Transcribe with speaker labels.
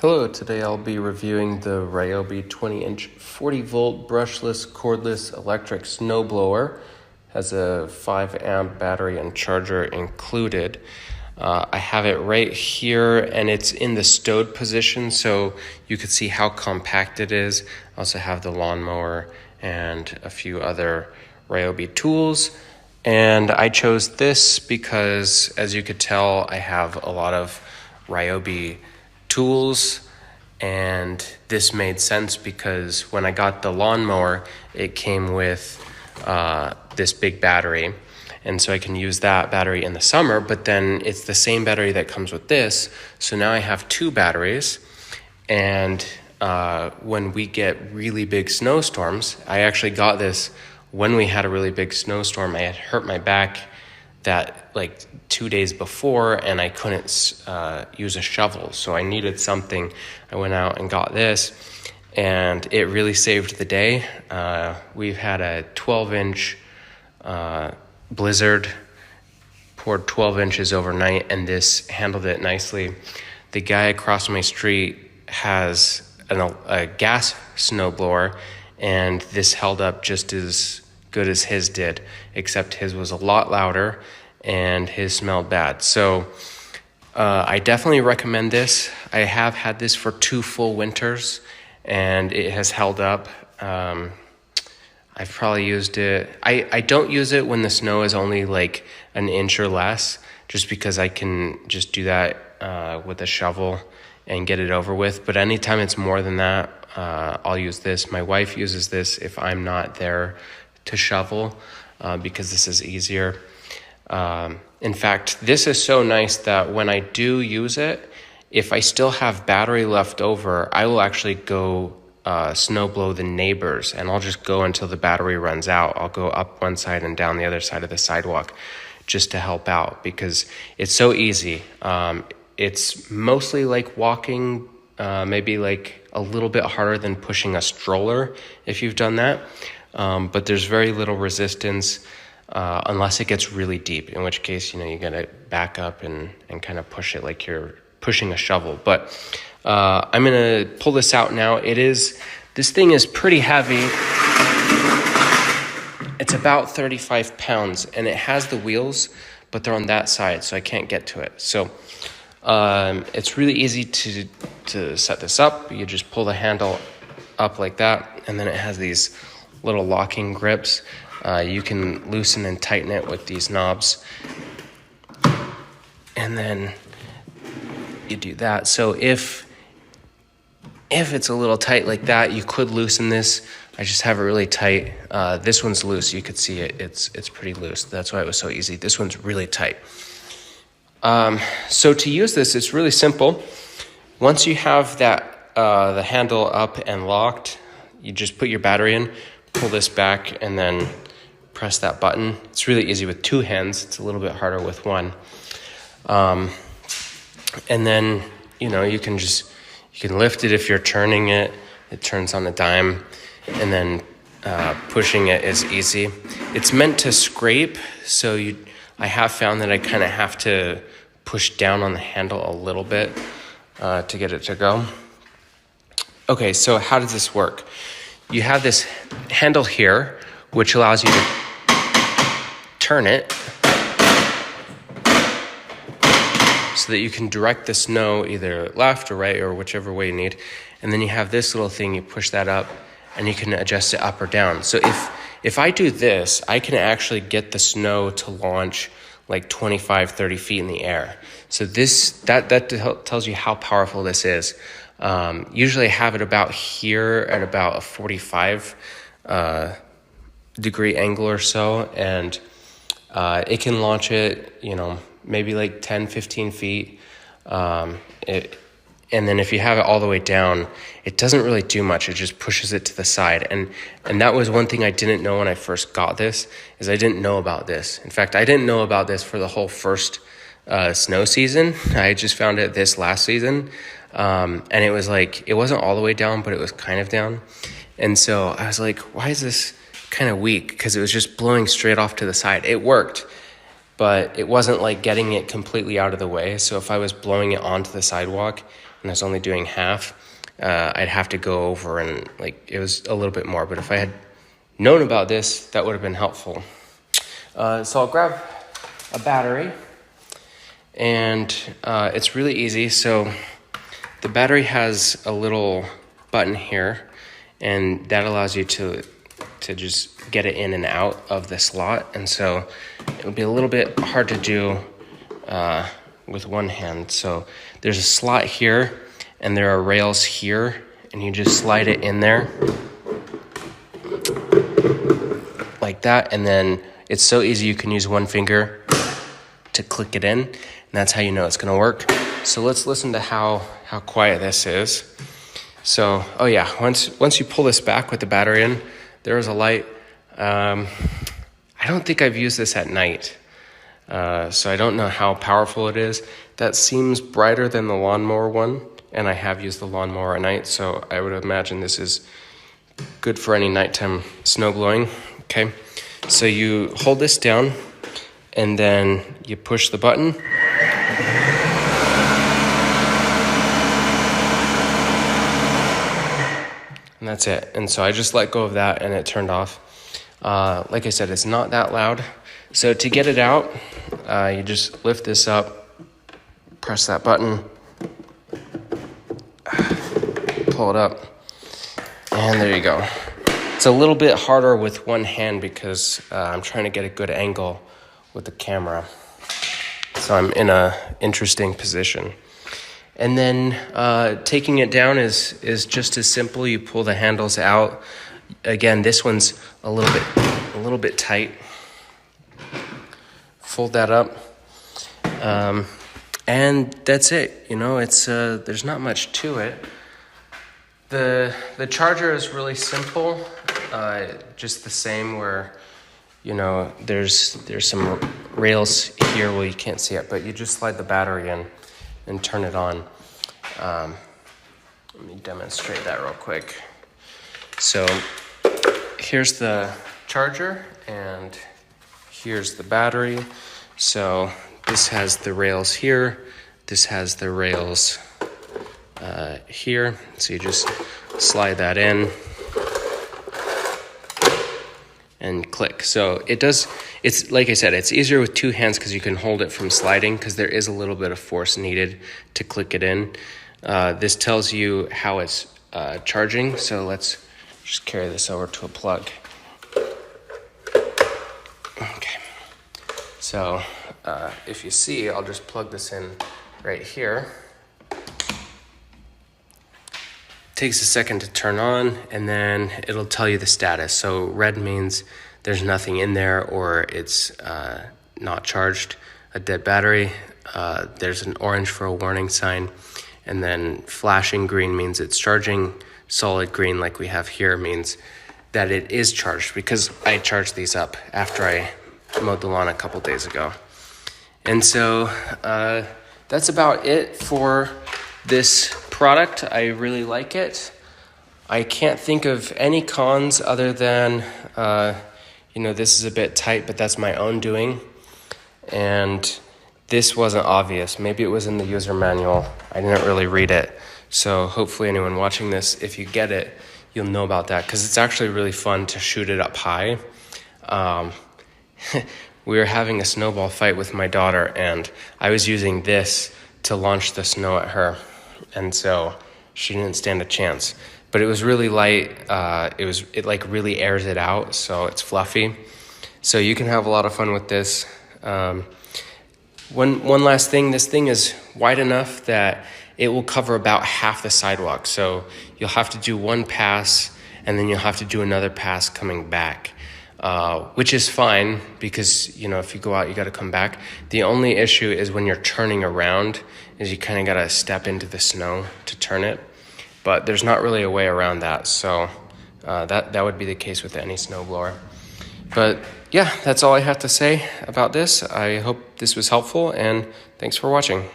Speaker 1: Hello, today I'll be reviewing the Ryobi 20-inch 40-volt brushless cordless electric snowblower. Has a 5-amp battery and charger included. I have it right here and it's in the stowed position so you can see how compact it is. I also have the lawnmower and a few other Ryobi tools. And I chose this because, as you could tell, I have a lot of Ryobi tools, and this made sense because when I got the lawnmower, it came with this big battery, and so I can use that battery in the summer, but then it's the same battery that comes with this, so now I have two batteries. And when we get really big snowstorms, I actually got this when we had a really big snowstorm. I had hurt my back that like 2 days before, and I couldn't use a shovel, so I needed something. I went out and got this, and it really saved the day. We've had a 12-inch blizzard, poured 12 inches overnight, and this handled it nicely. The guy across my street has a gas snowblower, and this held up just as good as his did, except his was a lot louder and his smelled bad. So I definitely recommend this. I have had this for 2 full winters and it has held up. I've probably used it. I don't use it when the snow is only like an inch or less, just because I can just do that with a shovel and get it over with. But anytime it's more than that, I'll use this. My wife uses this if I'm not there to shovel, because this is easier. In fact, this is so nice that when I do use it, if I still have battery left over, I will actually go snow blow the neighbors, and I'll just go until the battery runs out. I'll go up one side and down the other side of the sidewalk just to help out, because it's so easy. It's mostly like walking, maybe like a little bit harder than pushing a stroller if you've done that. But there's very little resistance unless it gets really deep, in which case, you gotta back up and kind of push it like you're pushing a shovel. But I'm gonna pull this out now. This thing is pretty heavy. It's about 35 pounds, and it has the wheels, but they're on that side, so I can't get to it. So it's really easy to set this up. You just pull the handle up like that, and then it has these little locking grips. You can loosen and tighten it with these knobs, and then you do that. So if it's a little tight like that, you could loosen this. I just have it really tight. This one's loose. You could see it. It's pretty loose. That's why it was so easy. This one's really tight. So to use this, it's really simple. Once you have that the handle up and locked, you just put your battery in, pull this back, and then press that button. It's really easy with 2 hands. It's a little bit harder with one. And then, you can lift it if you're turning it. It turns on a dime, and then pushing it is easy. It's meant to scrape, so I have found that I kind of have to push down on the handle a little bit to get it to go. Okay, so how does this work? You have this handle here, which allows you to turn it so that you can direct the snow either left or right or whichever way you need. And then you have this little thing, you push that up, and you can adjust it up or down. So if I do this, I can actually get the snow to launch like 25, 30 feet in the air. So that tells you how powerful this is. Usually I have it about here at about a 45 degree angle or so, and it can launch it, maybe like 10, 15 feet. And then if you have it all the way down, it doesn't really do much. It just pushes it to the side. And that was one thing I didn't know when I first got this, is I didn't know about this. In fact, I didn't know about this for the whole first snow season. I just found it this last season. And it was like, it wasn't all the way down, but it was kind of down. And so I was like, why is this kind of weak? Because it was just blowing straight off to the side. It worked, but it wasn't like getting it completely out of the way. So if I was blowing it onto the sidewalk, and I was only doing half, I'd have to go over and like it was a little bit more. But if I had known about this, that would have been helpful. So I'll grab a battery, and it's really easy. So the battery has a little button here, and that allows you to just get it in and out of the slot. And so it would be a little bit hard to do with one hand. So there's a slot here, and there are rails here, and you just slide it in there like that. And then it's so easy, you can use one finger to click it in, and that's how you know it's gonna work. So let's listen to how quiet this is. So, oh yeah, once you pull this back with the battery in, there is a light. I don't think I've used this at night, so I don't know how powerful it is. That seems brighter than the lawnmower one, and I have used the lawnmower at night, so I would imagine this is good for any nighttime snow blowing. Okay, so you hold this down, and then you push the button. And that's it. And so I just let go of that, and it turned off. Like I said, it's not that loud. So to get it out, you just lift this up, press that button, pull it up, and there you go. It's a little bit harder with one hand because I'm trying to get a good angle with the camera. So I'm in a interesting position. And then taking it down is just as simple. You pull the handles out. Again, this one's a little bit tight. Fold that up, and that's it. You know, it's there's not much to it. The charger is really simple, just the same. Where you know there's some rails here. Well, you can't see it, but you just slide the battery in and turn it on. Let me demonstrate that real quick. So here's the charger, and here's the battery. So this has the rails here. This has the rails here. So you just slide that in and click. So it's like I said, it's easier with two hands because you can hold it from sliding, because there is a little bit of force needed to click it in. This tells you how it's charging. So let's just carry this over to a plug. Okay. So if you see, I'll just plug this in right here. Takes a second to turn on, and then it'll tell you the status. So red means there's nothing in there, or it's not charged, a dead battery. There's an orange for a warning sign, and then flashing green means it's charging. Solid green, like we have here, means that it is charged, because I charged these up after I mowed the lawn a couple days ago. And so that's about it for this product. I really like it. I can't think of any cons other than, this is a bit tight, but that's my own doing. And this wasn't obvious. Maybe it was in the user manual. I didn't really read it. So hopefully anyone watching this, if you get it, you'll know about that, because it's actually really fun to shoot it up high. We were having a snowball fight with my daughter, and I was using this to launch the snow at her. And so she didn't stand a chance. But it was really light. It like really airs it out, so it's fluffy. So you can have a lot of fun with this. One last thing, this thing is wide enough that it will cover about half the sidewalk. So you'll have to do one pass, and then you'll have to do another pass coming back, which is fine, because if you go out, you got to come back. The only issue is when you're turning around, is you kind of got to step into the snow to turn it. But there's not really a way around that. So that would be the case with any snowblower. But yeah, that's all I have to say about this. I hope this was helpful, and thanks for watching.